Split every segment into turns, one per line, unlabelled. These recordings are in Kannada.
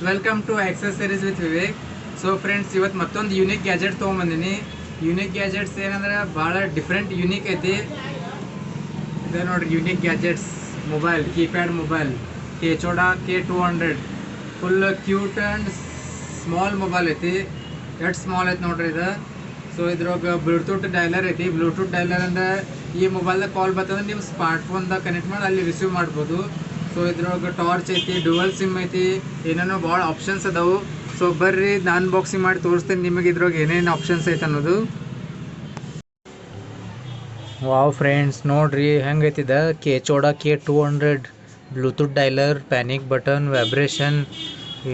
Welcome to accessories with Vivek. So friends, ಇವತ್ತು ಮತ್ತೊಂದು ಯೂನಿಕ್ ಗ್ಯಾಜೆಟ್ ತೊಗೊಂಬಂದಿನಿ. ಯೂನಿಕ್ ಗ್ಯಾಜೆಟ್ಸ್ ಏನಂದ್ರೆ ಭಾಳ ಡಿಫ್ರೆಂಟ್ ಯೂನಿಕ್ ಐತಿ. ಇದೆ ನೋಡ್ರಿ unique gadgets mobile, keypad mobile Kechaoda K200. Full cute and small mobile ಐತಿ. ಎಷ್ಟು ಸ್ಮಾಲ್ ಐತಿ ನೋಡ್ರಿ ಇದು. ಸೊ ಇದ್ರಾಗ ಬ್ಲೂಟೂತ್ ಡೈಲರ್ ಐತಿ. ಬ್ಲೂಟೂತ್ ಡೈಲರ್ ಅಂದ್ರೆ ಈ ಮೊಬೈಲ್ದಾಗ ಕಾಲ್ ಬರ್ತಂದ್ರೆ ನೀವು ಸ್ಮಾರ್ಟ್ಫೋನ್ದಾಗ ಕನೆಕ್ಟ್ ಮಾಡಿ ಅಲ್ಲಿ ರಿಸೀವ್ ಮಾಡ್ಬೋದು. ಸೊ ಇದ್ರೊಳಗೆ ಟಾರ್ಚ್ ಐತಿ, ಡುವಲ್ ಸಿಮ್ ಐತಿ, ಏನೇನೋ ಭಾಳ ಆಪ್ಷನ್ಸ್ ಅದಾವು. ಸೊ ಬರ್ರಿ ನಾನು ಅನ್ಬಾಕ್ಸಿಂಗ್ ಮಾಡಿ ತೋರಿಸ್ತೀನಿ ನಿಮಗೆ ಇದ್ರೊಳಗೆ ಏನೇನು ಆಪ್ಷನ್ಸ್ ಐತೆ ಅನ್ನೋದು. ವಾವ್ ಫ್ರೆಂಡ್ಸ್, ನೋಡ್ರಿ ಹೆಂಗೈತಿದ ಕೆಚೋಡಾ K200 Bluetooth dialler, panic button, vibration,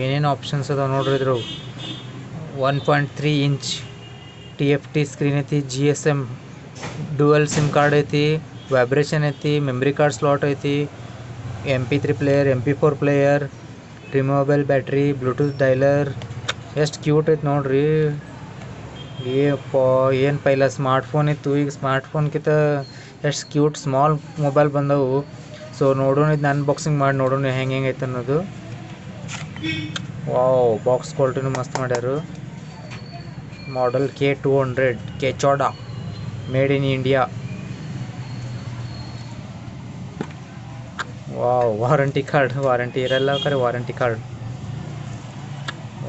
ಏನೇನು ಆಪ್ಷನ್ಸ್ ಅದಾವೆ ನೋಡ್ರಿ. ಇದ್ರಾಗ 1.3 ಇಂಚ್ TFT ಸ್ಕ್ರೀನ್ ಐತಿ, GSM ಡುವಲ್ ಸಿಮ್ ಕಾರ್ಡ್ ಐತಿ, ವೈಬ್ರೇಷನ್ ಐತಿ, ಮೆಮ್ರಿ ಕಾರ್ಡ್ ಸ್ಲಾಟ್ ಐತಿ, MP3 player, MP4 player, removable battery, Bluetooth dialler. ಎಷ್ಟು ಕ್ಯೂಟ್ ಐತೆ ನೋಡ್ರಿ. ಏನು ಪೈಲ ಸ್ಮಾರ್ಟ್ಫೋನ್ ಇತ್ತು, ಈಗ ಸ್ಮಾರ್ಟ್ಫೋನ್ಕಿಂತ ಎಷ್ಟು ಕ್ಯೂಟ್ ಸ್ಮಾಲ್ ಮೊಬೈಲ್ ಬಂದವು. ಸೊ ನೋಡೋಣ, ಇದನ್ನ ಅನ್ಬಾಕ್ಸಿಂಗ್ ಮಾಡಿ ನೋಡೋಣ ಹೆಂಗೆ ಐತೆ ಅನ್ನೋದು. ವಾವ್, ಬಾಕ್ಸ್ ಕ್ವಾಲಿಟಿನೂ ಮಸ್ತ್ ಮಾಡ್ಯಾರು. Model K200 Kechaoda, made in India. Wow, warranty card, warranty ಇರಲ್ಲ ಖರೆ warranty card.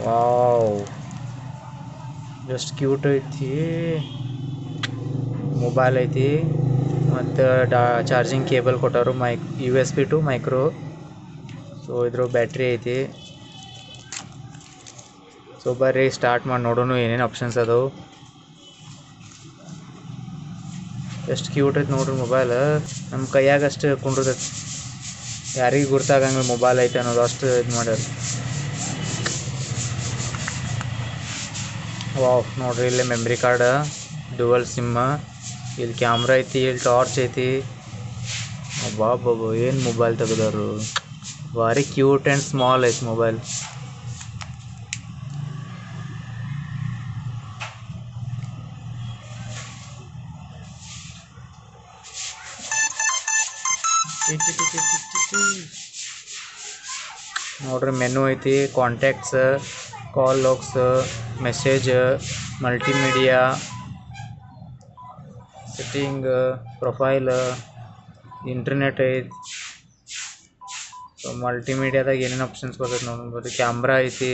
Wow, just cute ಐತಿ. ಮೊಬೈಲ್ ಐತಿ ಮತ್ತು ಚಾರ್ಜಿಂಗ್ ಕೇಬಲ್ ಕೊಟ್ಟರು, USB ಟು ಮೈಕ್ರೋ. ಸೊ ಇದ್ರ ಬ್ಯಾಟ್ರಿ ಐತಿ. ಸೊ ಬರ್ರಿ ಸ್ಟಾರ್ಟ್ ಮಾಡಿ ನೋಡೋಣ ಏನೇನು ಆಪ್ಷನ್ಸ್ ಅದಾವು. ಎಷ್ಟು ಕ್ಯೂಟ್ ಐತೆ ನೋಡ್ರಿ ಮೊಬೈಲ್. ನಮ್ಮ ಕೈಯಾಗ ಅಷ್ಟು ಕುಂಡ್ರದೈತಿ, ಯಾರಿಗೆ ಗುರ್ತಾಗಂಗಿಲ್ಲ ಮೊಬೈಲ್ ಐತೆ ಅನ್ನೋದು, ಅಷ್ಟು ಇದು ಮಾಡ್ಯಾರ. ವಾವ್, ನೋಡ್ರಿ ಇಲ್ಲಿ ಮೆಮ್ರಿ ಕಾರ್ಡ್, ಡುವಲ್ ಸಿಮ್, ಇಲ್ಲಿ ಕ್ಯಾಮ್ರಾ ಐತಿ, ಇಲ್ಲಿ ಟಾರ್ಚ್ ಐತಿ. ಬಾಬಾ, ಏನು ಮೊಬೈಲ್ ತೆಗೆದಾರು. ಭಾರಿ ಕ್ಯೂಟ್ ಆ್ಯಂಡ್ ಸ್ಮಾಲ್ ಐತಿ ಮೊಬೈಲ್. ನೋಡ್ರಿ ಮೆನು ಐತಿ, contacts, call logs, message, multimedia, setting, profile, internet ಐತಿ. ಸೊ ಮಲ್ಟಿಮೀಡಿಯಾದಾಗ ಏನೇನು ಆಪ್ಷನ್ಸ್ ಬರ್ತೈತೆ ನೋಡ್ಬೋದು. ಕ್ಯಾಮ್ರಾ ಐತಿ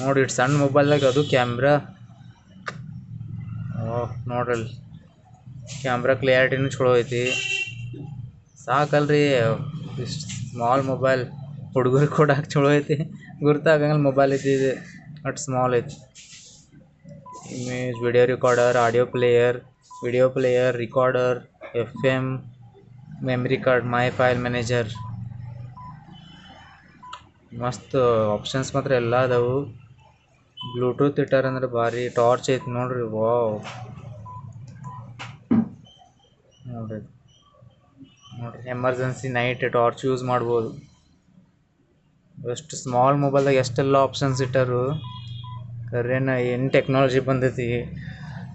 ನೋಡಿ, ಇಟ್ಟು ಸಣ್ಣ ಮೊಬೈಲ್ದಾಗ ಅದು ಕ್ಯಾಮ್ರಾ. ನೋಡ್ರಿ ಕ್ಯಾಮ್ರಾ ಕ್ಲಿಯಾರಿಟಿನೂ ಚಲೋ ಐತಿ. ಸಾಕಲ್ರಿ, ಇಷ್ಟು ಸ್ಮಾಲ್ ಮೊಬೈಲ್ ಹುಡುಗರಿಗೆ ಕೊಡಕ್ಕೆ ಚಲೋ ಐತಿ. ಗುರ್ತಾಗಂಗಿಲ್ಲ ಮೊಬೈಲ್ ಐತಿ ಇದು, ಅಟ್ ಸ್ಮಾಲ್ ಐತಿ. Image, video recorder, audio player, recorder, FM, memory card, my file manager. ಮಸ್ತ್ ಆಪ್ಷನ್ಸ್ ಮಾತ್ರ ಎಲ್ಲ ಅದಾವು. ಬ್ಲೂಟೂತ್ ಇಟ್ಟಾರಂದ್ರೆ ಭಾರಿ. ಟಾರ್ಚ್ ಐತಿ ನೋಡ್ರಿ. ವಾವ್, ನೋಡ್ರಿ ಎಮರ್ಜೆನ್ಸಿ ನೈಟ್ ಟಾರ್ಚ್ ಯೂಸ್ ಮಾಡ್ಬೋದು. ಎಷ್ಟು ಸ್ಮಾಲ್ ಮೊಬೈಲ್ದಾಗ ಎಷ್ಟೆಲ್ಲ ಆಪ್ಷನ್ಸ್ ಇಟ್ಟಾರು. ಕರೇನ ಏನು ಟೆಕ್ನಾಲಜಿ ಬಂದೈತಿ.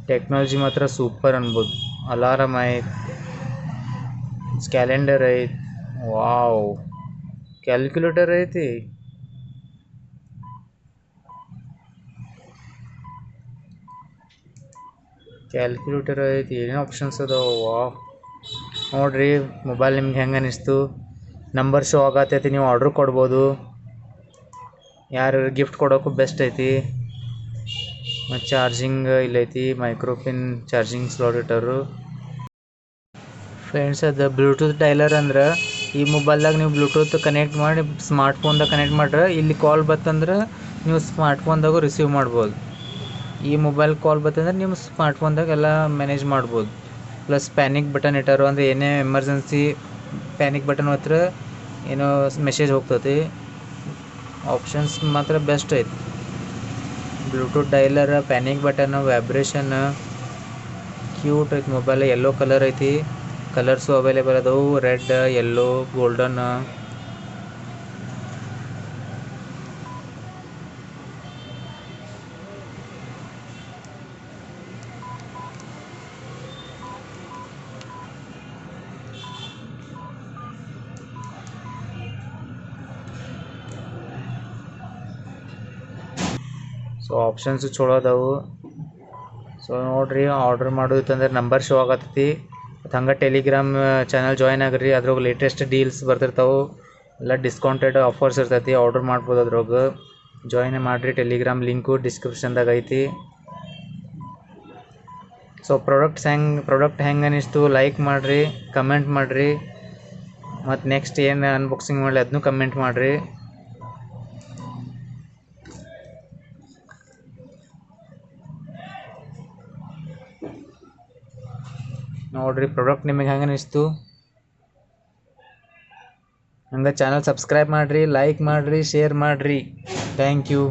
ಟೆಕ್ನಾಲಜಿ ಮಾತ್ರ ಸೂಪರ್ ಅನ್ಬೋದು. ಅಲಾರಮ್ ಐತಿ, ಕ್ಯಾಲೆಂಡರ್ ಐತಿ. ವಾವ್, ಕ್ಯಾಲ್ಕುಲೇಟರ್ ಐತಿ. ಏನೇನು ಆಪ್ಷನ್ಸ್ ಅದಾವ. ವಾವ್, ನೋಡ್ರಿ ಮೊಬೈಲ್ ನಿಮ್ಗೆ ಹೆಂಗೆ ಅನ್ನಿಸ್ತು. ನಂಬರ್ ಶೋ ಆಗತ್ತೈತಿ, ನೀವು ಆರ್ಡ್ರ್ ಕೊಡ್ಬೋದು. ಯಾರು ಗಿಫ್ಟ್ ಕೊಡೋಕ್ಕೂ ಬೆಸ್ಟ್ ಐತಿ. ಮತ್ತು ಚಾರ್ಜಿಂಗ್ ಇಲ್ಲೈತಿ, ಮೈಕ್ರೋಪಿನ್ ಚಾರ್ಜಿಂಗ್ ಸ್ಲಾಟ್ ಇಟ್ಟರು. ಫ್ರೆಂಡ್ಸ್, ಅದು ಬ್ಲೂಟೂತ್ ಡೈಲರ್ ಅಂದ್ರೆ ಈ ಮೊಬೈಲ್ದಾಗ ನೀವು ಬ್ಲೂಟೂತ್ ಕನೆಕ್ಟ್ ಮಾಡಿ ಸ್ಮಾರ್ಟ್ಫೋನ್ದಾಗ ಕನೆಕ್ಟ್ ಮಾಡ್ರೆ ಇಲ್ಲಿ ಕಾಲ್ ಬತ್ತಂದ್ರೆ ನೀವು ಸ್ಮಾರ್ಟ್ಫೋನ್ದಾಗೂ ರಿಸೀವ್ ಮಾಡ್ಬೋದು. ಈ ಮೊಬೈಲ್ ಕಾಲ್ ಬತ್ತಂದ್ರೆ ನೀವು ಸ್ಮಾರ್ಟ್ಫೋನ್ದಾಗ ಎಲ್ಲ ಮ್ಯಾನೇಜ್ ಮಾಡ್ಬೋದು. ಪ್ಲಸ್ ಪ್ಯಾನಿಕ್ ಬಟನ್ ಇಟ್ಟಾರು, ಅಂದರೆ ಏನೇ ಎಮರ್ಜೆನ್ಸಿ ಪ್ಯಾನಿಕ್ ಬಟನ್ ಹತ್ರ ಏನೋ ಮೆಸೇಜ್ ಹೋಗ್ತೈತಿ. ಆಪ್ಷನ್ಸ್ ಮಾತ್ರ ಬೆಸ್ಟ್ ಐತಿ. Bluetooth dialler, panic button, vibration, cute ಐತಿ ಮೊಬೈಲ್. ಯೆಲ್ಲೋ ಕಲರ್ ಐತಿ. ಕಲರ್ಸು ಅವೈಲೇಬಲ್ ಅದಾವು, red, yellow, golden. So options ಚಲೋ ಅದಾವು. ಸೊ ನೋಡಿರಿ, ಆರ್ಡ್ರ್ ಮಾಡೋದಿತ್ತಂದ್ರೆ ನಂಬರ್ ಶೋ ಆಗತ್ತೈತಿ. ಮತ್ತು ಹಂಗೆ ಟೆಲಿಗ್ರಾಮ್ ಚಾನಲ್ ಜಾಯ್ನ್ ಆಗಿರಿ. ಅದ್ರಾಗ ಲೇಟೆಸ್ಟ್ ಡೀಲ್ಸ್ ಬರ್ತಿರ್ತಾವೆ, ಎಲ್ಲ ಡಿಸ್ಕೌಂಟೆಡ್ ಆಫರ್ಸ್ ಇರ್ತೈತಿ. ಆರ್ಡ್ರ್ ಮಾಡ್ಬೋದು ಅದ್ರಾಗ. ಜಾಯ್ನ್ ಮಾಡಿರಿ. ಟೆಲಿಗ್ರಾಮ್ ಲಿಂಕು ಡಿಸ್ಕ್ರಿಪ್ಷನ್ದಾಗ ಐತಿ. ಸೊ ಪ್ರಾಡಕ್ಟ್ ಹೆಂಗೆ ಅನ್ನಿಸ್ತು ಲೈಕ್ ಮಾಡಿರಿ, ಕಮೆಂಟ್ ಮಾಡಿರಿ. ಮತ್ತು ನೆಕ್ಸ್ಟ್ ಏನು ಅನ್ಬಾಕ್ಸಿಂಗ್ ಮಾಡಲಿ ಅದನ್ನೂ ಕಮೆಂಟ್ ಮಾಡಿರಿ. ನೋಡಿರಿ ಪ್ರಾಡಕ್ಟ್ ನಿಮಗೆ ಹೆಂಗೆ ಅನ್ನಿಸ್ತು. ಹಂಗೆ ಚಾನಲ್ ಸಬ್ಸ್ಕ್ರೈಬ್ ಮಾಡಿರಿ, ಲೈಕ್ ಮಾಡಿರಿ, ಶೇರ್ ಮಾಡಿರಿ. Thank you.